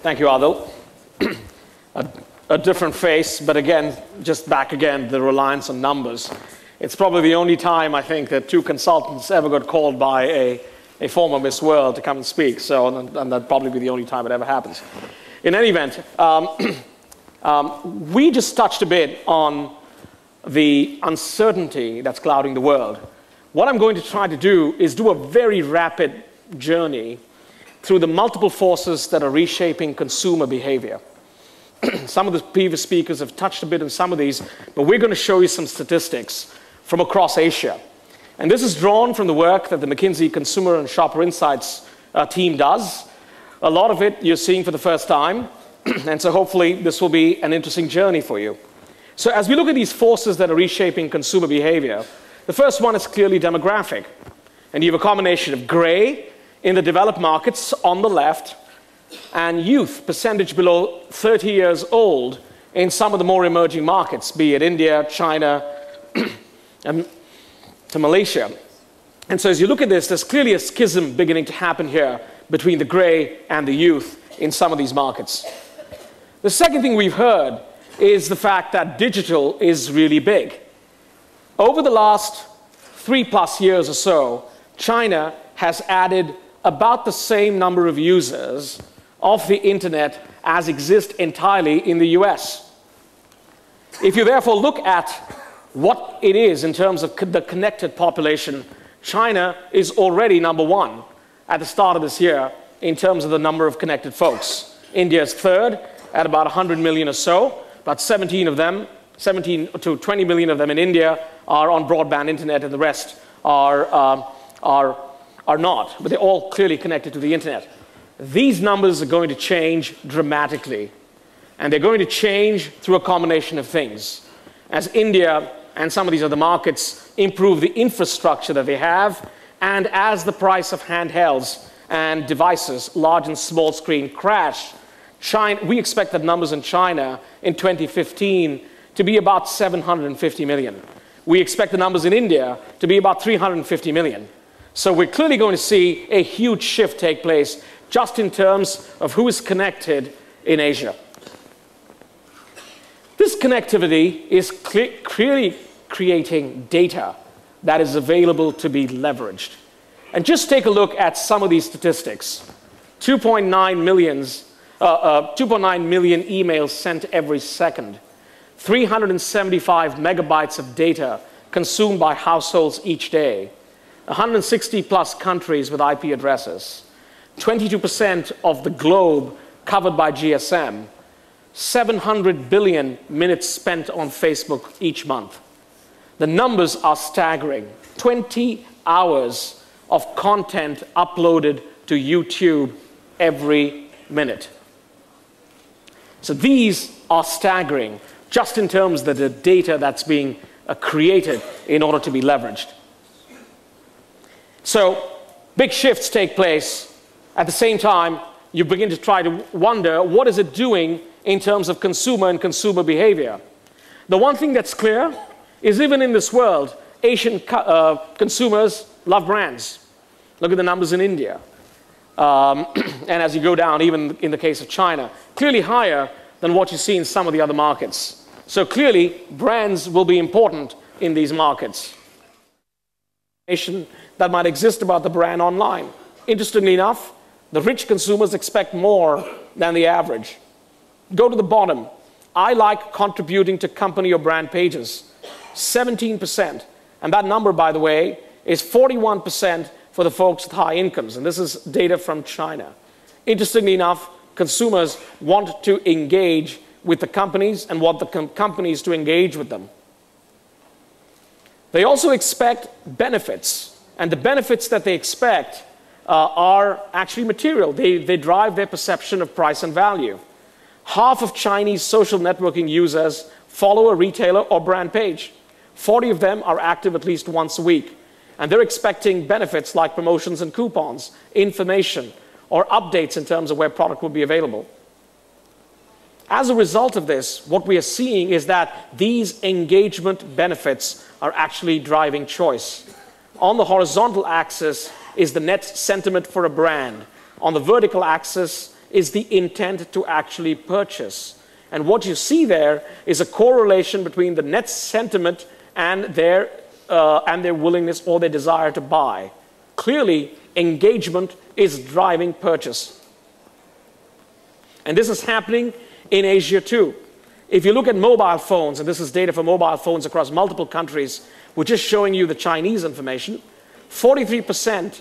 Thank you, Adil. a different face, but again, just back again, the reliance on numbers. It's probably the only time, I think, that two consultants ever got called by a former Miss World to come and speak. So, and that'd probably be the only time it ever happens. In any event, we just touched a bit on the uncertainty that's clouding the world. What I'm going to try to do is do a very rapid journey through the multiple forces that are reshaping consumer behavior. Some of the previous speakers have touched a bit on some of these, but we're going to show you some statistics from across Asia. And this is drawn from the work that the McKinsey Consumer and Shopper Insights team does. A lot of it you're seeing for the first time, and so hopefully this will be an interesting journey for you. So as we look at these forces that are reshaping consumer behavior, the first one is clearly demographic. And you have a combination of gray in the developed markets on the left, and youth, percentage below 30 years old, in some of the more emerging markets, be it India, China, and to Malaysia. And so as you look at this, there's clearly a schism beginning to happen here between the gray and the youth in some of these markets. The second thing we've heard is the fact that digital is really big. Over the last 3+ years or so, China has added about the same number of users of the internet as exist entirely in the US. If you therefore look at what it is in terms of the connected population, China is already #1 at the start of this year in terms of the number of connected folks. India is third at about 100 million or so. About 17 to 20 million of them in India are on broadband internet, and the rest are not, but they're all clearly connected to the internet. These numbers are going to change dramatically, and they're going to change through a combination of things. As India and some of these other markets improve the infrastructure that they have, and as the price of handhelds and devices, large and small screen, crash, we expect that numbers in China in 2015 to be about 750 million. We expect the numbers in India to be about 350 million. So we're clearly going to see a huge shift take place just in terms of who is connected in Asia. This connectivity is clearly creating data that is available to be leveraged. And just take a look at some of these statistics. 2.9 million emails sent every second. 375 megabytes of data consumed by households each day. 160+ countries with IP addresses. 22% of the globe covered by GSM. 700 billion minutes spent on Facebook each month. The numbers are staggering. 20 hours of content uploaded to YouTube every minute. So these are staggering, just in terms of the data that's being created in order to be leveraged. So big shifts take place. At the same time, you begin to try to wonder, what is it doing in terms of consumer and consumer behavior? The one thing that's clear is even in this world, Asian consumers love brands. Look at the numbers in India. And as you go down, even in the case of China, clearly higher than what you see in some of the other markets. So clearly, brands will be important in these markets. That might exist about the brand online. Interestingly enough, the rich consumers expect more than the average. Go to the bottom. I like contributing to company or brand pages. 17%. And that number, by the way, is 41% for the folks with high incomes. And this is data from China. Interestingly enough, consumers want to engage with the companies and want the companies to engage with them. They also expect benefits. And the benefits that they expect are actually material. They drive their perception of price and value. Half of Chinese social networking users follow a retailer or brand page. 40 of them are active at least once a week. And they're expecting benefits like promotions and coupons, information, or updates in terms of where product will be available. As a result of this, what we are seeing is that these engagement benefits are actually driving choice. On the horizontal axis is the net sentiment for a brand. On the vertical axis is the intent to actually purchase. And what you see there is a correlation between the net sentiment and their willingness or their desire to buy. Clearly, engagement is driving purchase. And this is happening in Asia too. If you look at mobile phones, and this is data for mobile phones across multiple countries, we're just showing you the Chinese information, 43%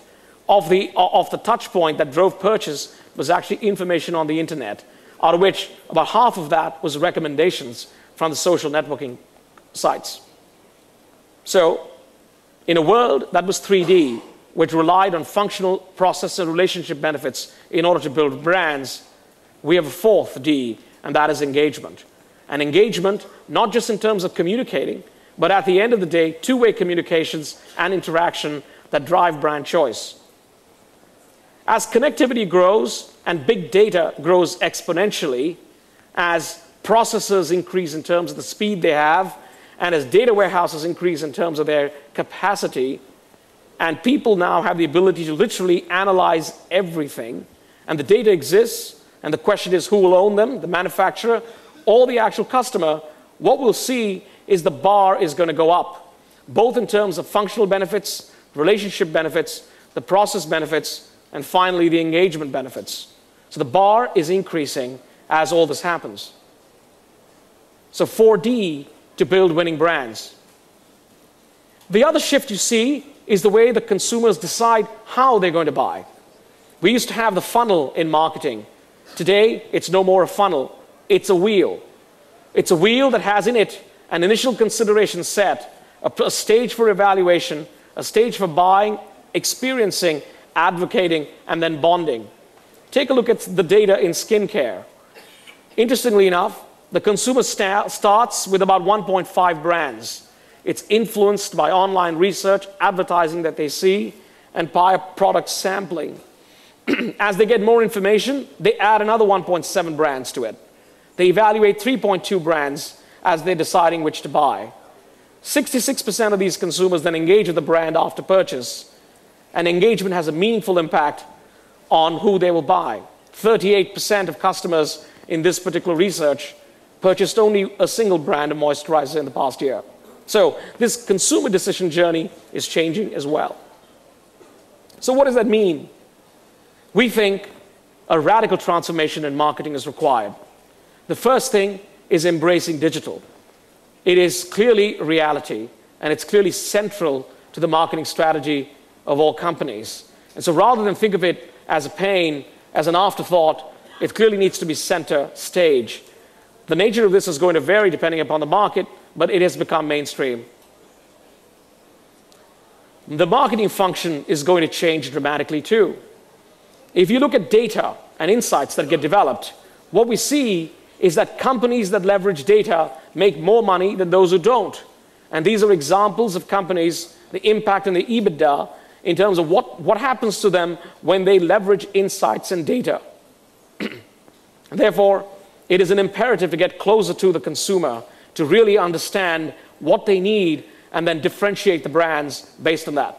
of the touch point that drove purchase was actually information on the internet, out of which about half of that was recommendations from the social networking sites. So in a world that was 3D, which relied on functional process and relationship benefits in order to build brands, we have a fourth D, and that is engagement. And engagement, not just in terms of communicating, but at the end of the day, two-way communications and interaction that drive brand choice. As connectivity grows and big data grows exponentially, as processors increase in terms of the speed they have, and as data warehouses increase in terms of their capacity, and people now have the ability to literally analyze everything, and the data exists, and the question is who will own them, the manufacturer or the actual customer, what we'll see is the bar is going to go up, both in terms of functional benefits, relationship benefits, the process benefits, and finally the engagement benefits. So the bar is increasing as all this happens. So 4D to build winning brands. The other shift you see is the way the consumers decide how they're going to buy. We used to have the funnel in marketing. Today, it's no more a funnel. It's a wheel. It's a wheel that has in it an initial consideration set, a stage for evaluation, a stage for buying, experiencing, advocating, and then bonding. Take a look at the data in skincare. Interestingly enough, the consumer starts with about 1.5 brands. It's influenced by online research, advertising that they see, and by product sampling. As they get more information, they add another 1.7 brands to it. They evaluate 3.2 brands as they're deciding which to buy. 66% of these consumers then engage with the brand after purchase, and engagement has a meaningful impact on who they will buy. 38% of customers in this particular research purchased only a single brand of moisturizer in the past year. So this consumer decision journey is changing as well. So what does that mean? We think a radical transformation in marketing is required. The first thing is embracing digital. It is clearly reality, and it's clearly central to the marketing strategy of all companies. And so rather than think of it as a pain, as an afterthought, it clearly needs to be center stage. The nature of this is going to vary depending upon the market, but it has become mainstream. The marketing function is going to change dramatically too. If you look at data and insights that get developed, what we see is that companies that leverage data make more money than those who don't. And these are examples of companies, the impact on the EBITDA in terms of what happens to them when they leverage insights and data. Therefore, it is an imperative to get closer to the consumer, to really understand what they need and then differentiate the brands based on that.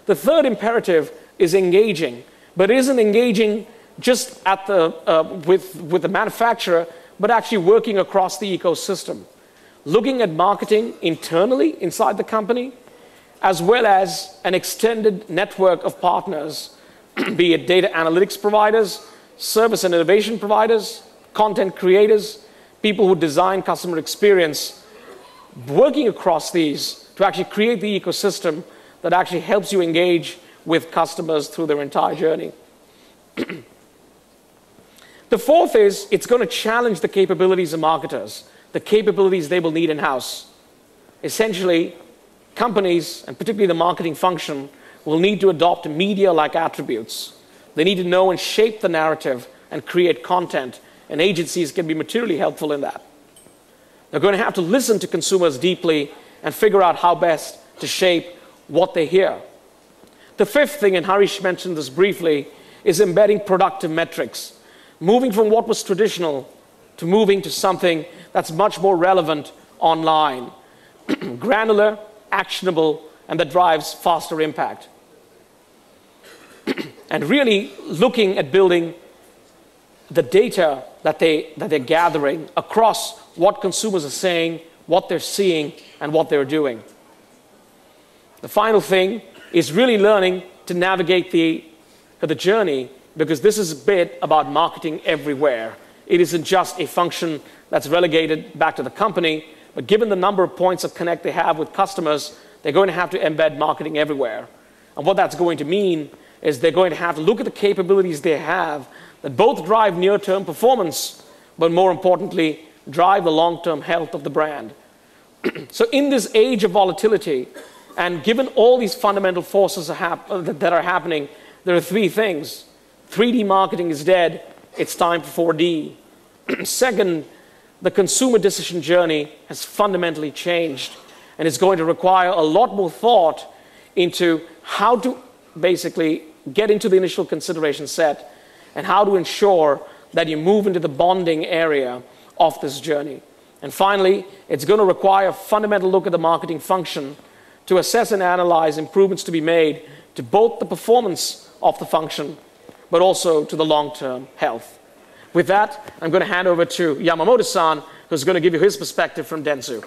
The third imperative is engaging, but it isn't engaging just at with the manufacturer, but actually working across the ecosystem. Looking at marketing internally inside the company, as well as an extended network of partners, be it data analytics providers, service and innovation providers, content creators, people who design customer experience, working across these to actually create the ecosystem that actually helps you engage with customers through their entire journey. The fourth is it's going to challenge the capabilities of marketers, the capabilities they will need in-house. Essentially, companies, and particularly the marketing function, will need to adopt media-like attributes. They need to know and shape the narrative and create content, and agencies can be materially helpful in that. They're going to have to listen to consumers deeply and figure out how best to shape what they hear. The fifth thing, and Harish mentioned this briefly, is embedding productive metrics. Moving from what was traditional to moving to something that's much more relevant online. Granular, actionable, and that drives faster impact. And really looking at building the data that they're gathering across what consumers are saying, what they're seeing, and what they're doing. The final thing is really learning to navigate the journey, because this is a bit about marketing everywhere. It isn't just a function that's relegated back to the company, but given the number of points of connect they have with customers, they're going to have to embed marketing everywhere. And what that's going to mean is they're going to have to look at the capabilities they have that both drive near-term performance, but more importantly, drive the long-term health of the brand. So in this age of volatility, and given all these fundamental forces that are happening, there are three things. 3D marketing is dead. It's time for 4D. Second, the consumer decision journey has fundamentally changed, and it's going to require a lot more thought into how to basically get into the initial consideration set and how to ensure that you move into the bonding area of this journey. And finally, it's going to require a fundamental look at the marketing function to assess and analyze improvements to be made to both the performance of the function, but also to the long-term health. With that, I'm going to hand over to Yamamoto-san, who's going to give you his perspective from Dentsu.